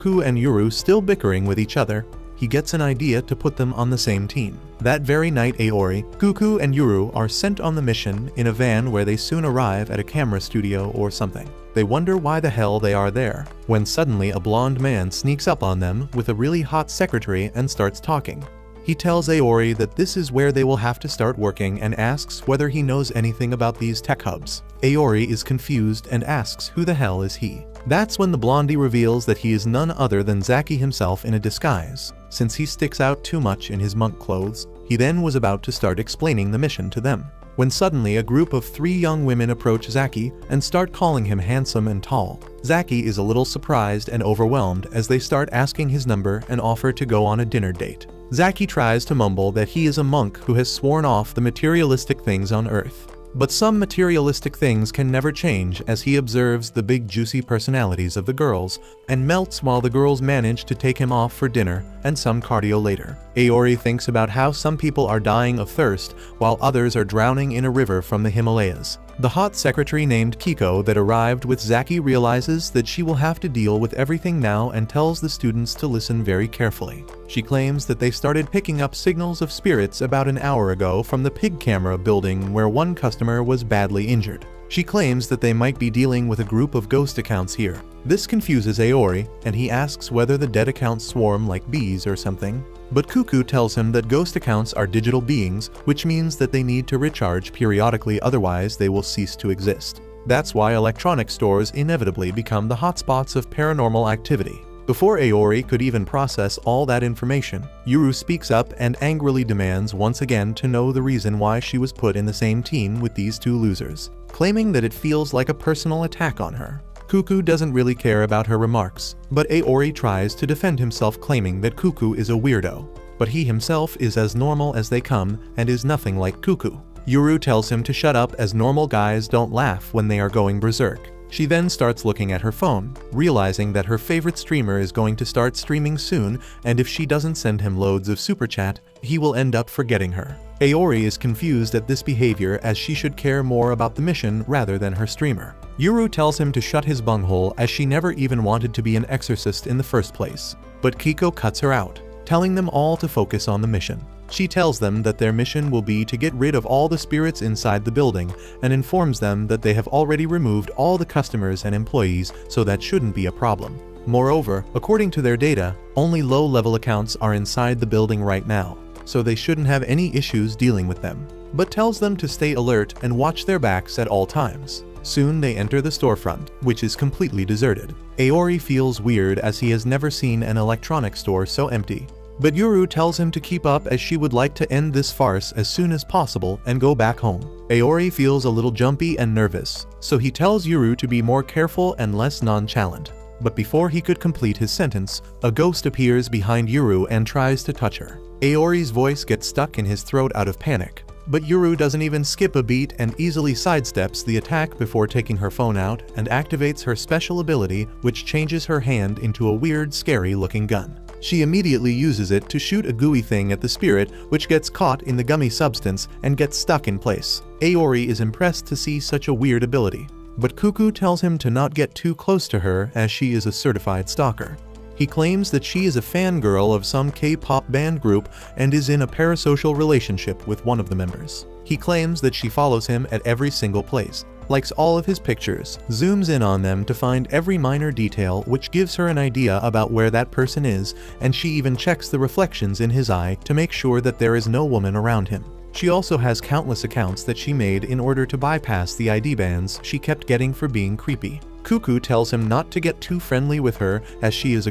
Kuku and Yuru still bickering with each other, he gets an idea to put them on the same team. That very night, Aoi, Kuku and Yuru are sent on the mission in a van where they soon arrive at a camera studio or something. They wonder why the hell they are there, when suddenly a blonde man sneaks up on them with a really hot secretary and starts talking. He tells Aoi that this is where they will have to start working and asks whether he knows anything about these tech hubs. Aoi is confused and asks who the hell is he. That's when the blondie reveals that he is none other than Zaki himself in a disguise. Since he sticks out too much in his monk clothes, he then was about to start explaining the mission to them, when suddenly a group of 3 young women approach Zaki and start calling him handsome and tall. Zaki is a little surprised and overwhelmed as they start asking his number and offer to go on a dinner date. Zaki tries to mumble that he is a monk who has sworn off the materialistic things on earth. But some materialistic things can never change, as he observes the big juicy personalities of the girls and melts while the girls manage to take him off for dinner and some cardio later. Aoi thinks about how some people are dying of thirst while others are drowning in a river from the Himalayas. The hot secretary named Kiko that arrived with Zaki realizes that she will have to deal with everything now and tells the students to listen very carefully. She claims that they started picking up signals of spirits about an hour ago from the pig camera building where one customer was badly injured. She claims that they might be dealing with a group of ghost accounts here. This confuses Aoi, and he asks whether the dead accounts swarm like bees or something. But Kuku tells him that ghost accounts are digital beings, which means that they need to recharge periodically, otherwise they will cease to exist. That's why electronic stores inevitably become the hotspots of paranormal activity. Before Aoi could even process all that information, Yuru speaks up and angrily demands once again to know the reason why she was put in the same team with these 2 losers, claiming that it feels like a personal attack on her. Kuku doesn't really care about her remarks, but Aoi tries to defend himself, claiming that Kuku is a weirdo. But he himself is as normal as they come and is nothing like Kuku. Yuru tells him to shut up, as normal guys don't laugh when they are going berserk. She then starts looking at her phone, realizing that her favorite streamer is going to start streaming soon, and if she doesn't send him loads of super chat, he will end up forgetting her. Aoi is confused at this behavior, as she should care more about the mission rather than her streamer. Yuru tells him to shut his bunghole, as she never even wanted to be an exorcist in the first place. But Kiko cuts her out, telling them all to focus on the mission. She tells them that their mission will be to get rid of all the spirits inside the building, and informs them that they have already removed all the customers and employees, so that shouldn't be a problem. Moreover, according to their data, only low-level accounts are inside the building right now, so they shouldn't have any issues dealing with them, but tells them to stay alert and watch their backs at all times. Soon they enter the storefront, which is completely deserted. Aoi feels weird, as he has never seen an electronics store so empty. But Yuru tells him to keep up, as she would like to end this farce as soon as possible and go back home. Aoi feels a little jumpy and nervous, so he tells Yuru to be more careful and less nonchalant. But before he could complete his sentence, a ghost appears behind Yuru and tries to touch her. Aoi's voice gets stuck in his throat out of panic, but Yuru doesn't even skip a beat and easily sidesteps the attack before taking her phone out and activates her special ability, which changes her hand into a weird, scary-looking gun. She immediately uses it to shoot a gooey thing at the spirit, which gets caught in the gummy substance and gets stuck in place. Aoi is impressed to see such a weird ability, but Kuku tells him to not get too close to her, as she is a certified stalker. He claims that she is a fangirl of some K-pop band group and is in a parasocial relationship with one of the members. He claims that she follows him at every single place, likes all of his pictures, zooms in on them to find every minor detail, which gives her an idea about where that person is, and she even checks the reflections in his eye to make sure that there is no woman around him. She also has countless accounts that she made in order to bypass the ID bans she kept getting for being creepy. Kuku tells him not to get too friendly with her, as she is a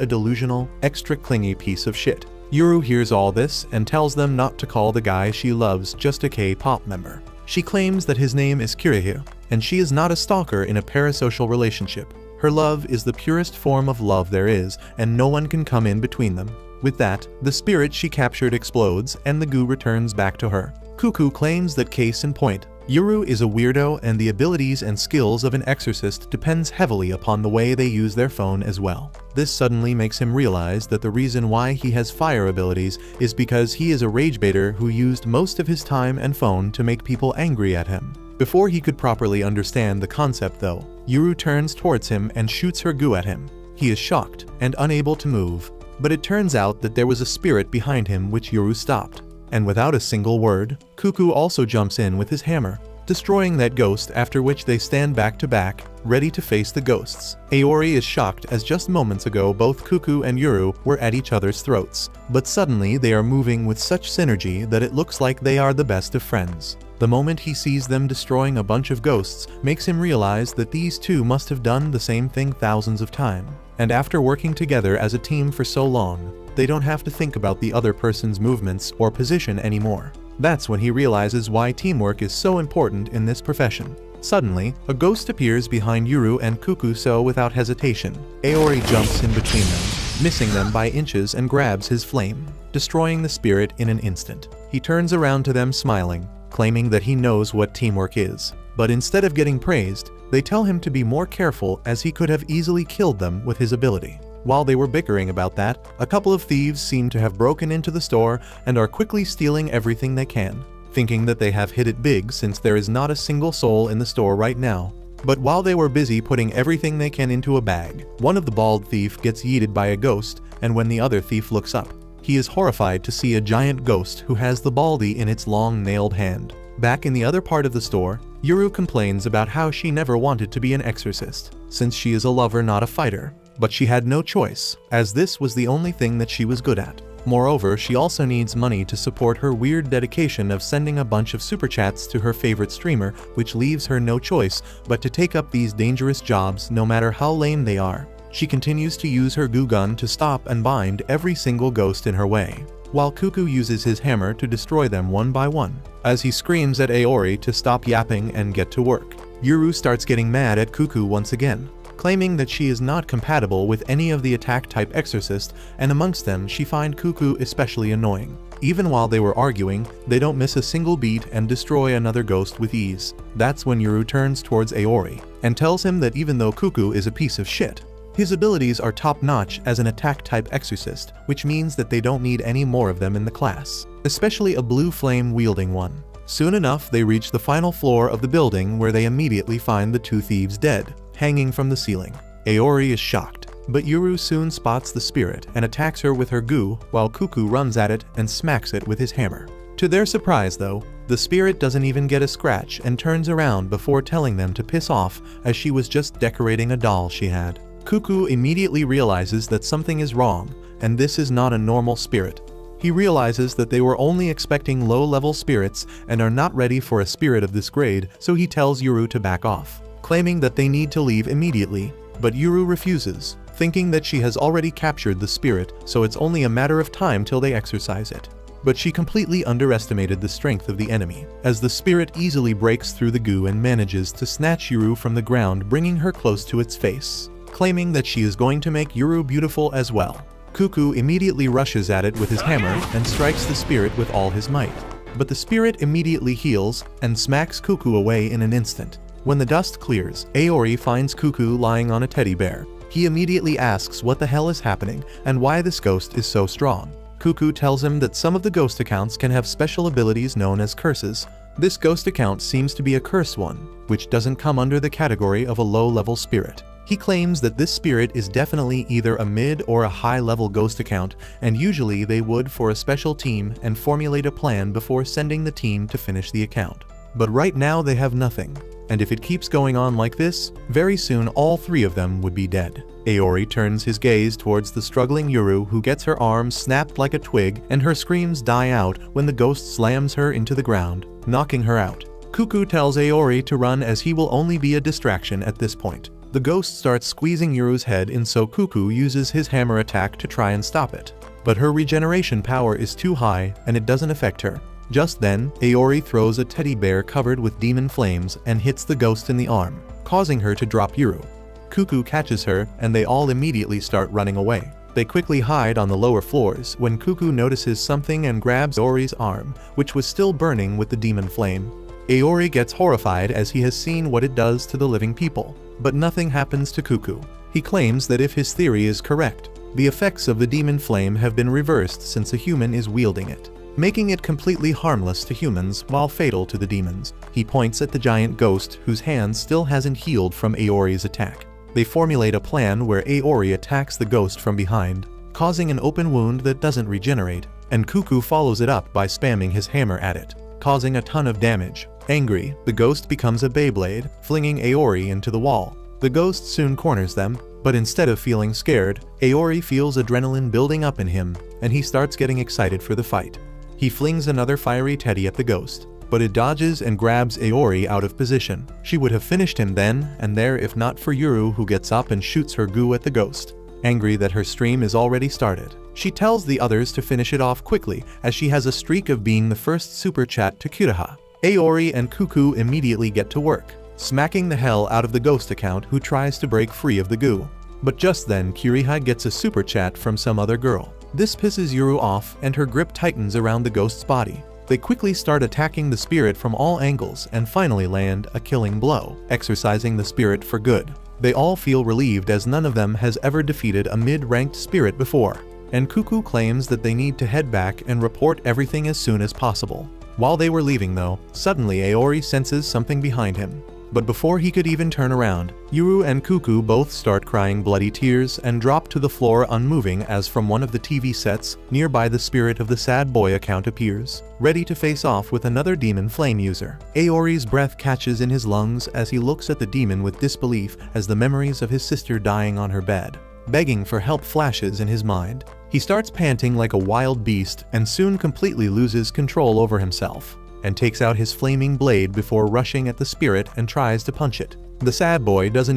delusional, extra clingy piece of shit. Yuru hears all this and tells them not to call the guy she loves just a K-pop member. She claims that his name is Kirihiro, and she is not a stalker in a parasocial relationship. Her love is the purest form of love there is, and no one can come in between them. With that, the spirit she captured explodes and the goo returns back to her. Kuku claims that, case in point, Yuru is a weirdo, and the abilities and skills of an exorcist depends heavily upon the way they use their phone as well. This suddenly makes him realize that the reason why he has fire abilities is because he is a rage baiter who used most of his time and phone to make people angry at him. Before he could properly understand the concept though, Yuru turns towards him and shoots her goo at him. He is shocked and unable to move, but it turns out that there was a spirit behind him which Yuru stopped. And without a single word, Cuckoo also jumps in with his hammer, destroying that ghost, after which they stand back to back, ready to face the ghosts. Aori is shocked as just moments ago both Cuckoo and Yuru were at each other's throats, but suddenly they are moving with such synergy that it looks like they are the best of friends. The moment he sees them destroying a bunch of ghosts makes him realize that these two must have done the same thing thousands of times. And after working together as a team for so long, they don't have to think about the other person's movements or position anymore. That's when he realizes why teamwork is so important in this profession. Suddenly, a ghost appears behind Yuru and Cuckoo, so without hesitation, Aori jumps in between them, missing them by inches, and grabs his flame, destroying the spirit in an instant. He turns around to them smiling, claiming that he knows what teamwork is. But instead of getting praised, they tell him to be more careful as he could have easily killed them with his ability. While they were bickering about that, a couple of thieves seem to have broken into the store and are quickly stealing everything they can, thinking that they have hit it big since there is not a single soul in the store right now. But while they were busy putting everything they can into a bag, one of the bald thief gets yeeted by a ghost, and when the other thief looks up, he is horrified to see a giant ghost who has the baldy in its long nailed hand. Back in the other part of the store, Yuru complains about how she never wanted to be an exorcist, since she is a lover not a fighter. But she had no choice, as this was the only thing that she was good at. Moreover, she also needs money to support her weird dedication of sending a bunch of super chats to her favorite streamer, which leaves her no choice but to take up these dangerous jobs no matter how lame they are. She continues to use her goo gun to stop and bind every single ghost in her way, while Cuckoo uses his hammer to destroy them one by one. As he screams at Aori to stop yapping and get to work, Yuru starts getting mad at Cuckoo once again, claiming that she is not compatible with any of the attack-type exorcist, and amongst them she finds Cuckoo especially annoying. Even while they were arguing, they don't miss a single beat and destroy another ghost with ease. That's when Yuru turns towards Aori and tells him that even though Cuckoo is a piece of shit, his abilities are top-notch as an attack-type exorcist, which means that they don't need any more of them in the class, especially a blue flame-wielding one. Soon enough, they reach the final floor of the building, where they immediately find the two thieves dead, hanging from the ceiling. Aori is shocked, but Yuru soon spots the spirit and attacks her with her goo, while Cuckoo runs at it and smacks it with his hammer. To their surprise though, the spirit doesn't even get a scratch and turns around before telling them to piss off, as she was just decorating a doll she had. Cuckoo immediately realizes that something is wrong, and this is not a normal spirit. He realizes that they were only expecting low-level spirits and are not ready for a spirit of this grade, so he tells Yuru to back off, claiming that they need to leave immediately. But Yuru refuses, thinking that she has already captured the spirit, so it's only a matter of time till they exorcise it. But she completely underestimated the strength of the enemy, as the spirit easily breaks through the goo and manages to snatch Yuru from the ground, bringing her close to its face, claiming that she is going to make Yuru beautiful as well. Cuckoo immediately rushes at it with his hammer and strikes the spirit with all his might. But the spirit immediately heals and smacks Cuckoo away in an instant. When the dust clears, Aori finds Cuckoo lying on a teddy bear. He immediately asks what the hell is happening and why this ghost is so strong. Cuckoo tells him that some of the ghost accounts can have special abilities known as curses. This ghost account seems to be a cursed one, which doesn't come under the category of a low-level spirit. He claims that this spirit is definitely either a mid or a high-level ghost account, and usually they would for a special team and formulate a plan before sending the team to finish the account. But right now they have nothing, and if it keeps going on like this, very soon all three of them would be dead. Aori turns his gaze towards the struggling Yuru, who gets her arms snapped like a twig, and her screams die out when the ghost slams her into the ground, knocking her out. Cuckoo tells Aori to run, as he will only be a distraction at this point. The ghost starts squeezing Yuru's head in, so Cuckoo uses his hammer attack to try and stop it. But her regeneration power is too high and it doesn't affect her. Just then, Aori throws a teddy bear covered with demon flames and hits the ghost in the arm, causing her to drop Yuru. Cuckoo catches her and they all immediately start running away. They quickly hide on the lower floors when Cuckoo notices something and grabs Aori's arm, which was still burning with the demon flame. Aori gets horrified as he has seen what it does to the living people, but nothing happens to Cuckoo. He claims that if his theory is correct, the effects of the demon flame have been reversed since a human is wielding it, making it completely harmless to humans while fatal to the demons. He points at the giant ghost whose hand still hasn't healed from Aori's attack. They formulate a plan where Aori attacks the ghost from behind, causing an open wound that doesn't regenerate, and Cuckoo follows it up by spamming his hammer at it, causing a ton of damage. Angry, the ghost becomes a Beyblade, flinging Aori into the wall. The ghost soon corners them, but instead of feeling scared, Aori feels adrenaline building up in him, and he starts getting excited for the fight. He flings another fiery teddy at the ghost, but it dodges and grabs Aori out of position. She would have finished him then and there if not for Yuru, who gets up and shoots her goo at the ghost. Angry that her stream is already started, she tells the others to finish it off quickly as she has a streak of being the first super chat to Kuraha. Aori and Cuckoo immediately get to work, smacking the hell out of the ghost account who tries to break free of the goo. But just then Kuraha gets a super chat from some other girl. This pisses Yuru off and her grip tightens around the ghost's body. They quickly start attacking the spirit from all angles and finally land a killing blow, exorcising the spirit for good. They all feel relieved as none of them has ever defeated a mid-ranked spirit before, and Cuckoo claims that they need to head back and report everything as soon as possible. While they were leaving though, suddenly Aori senses something behind him. But before he could even turn around, Yuru and Cuckoo both start crying bloody tears and drop to the floor unmoving as from one of the TV sets nearby the spirit of the sad boy account appears, ready to face off with another demon flame user. Aori's breath catches in his lungs as he looks at the demon with disbelief as the memories of his sister dying on her bed, begging for help flashes in his mind. He starts panting like a wild beast and soon completely loses control over himself, and takes out his flaming blade before rushing at the spirit and tries to punch it. The sad boy doesn't even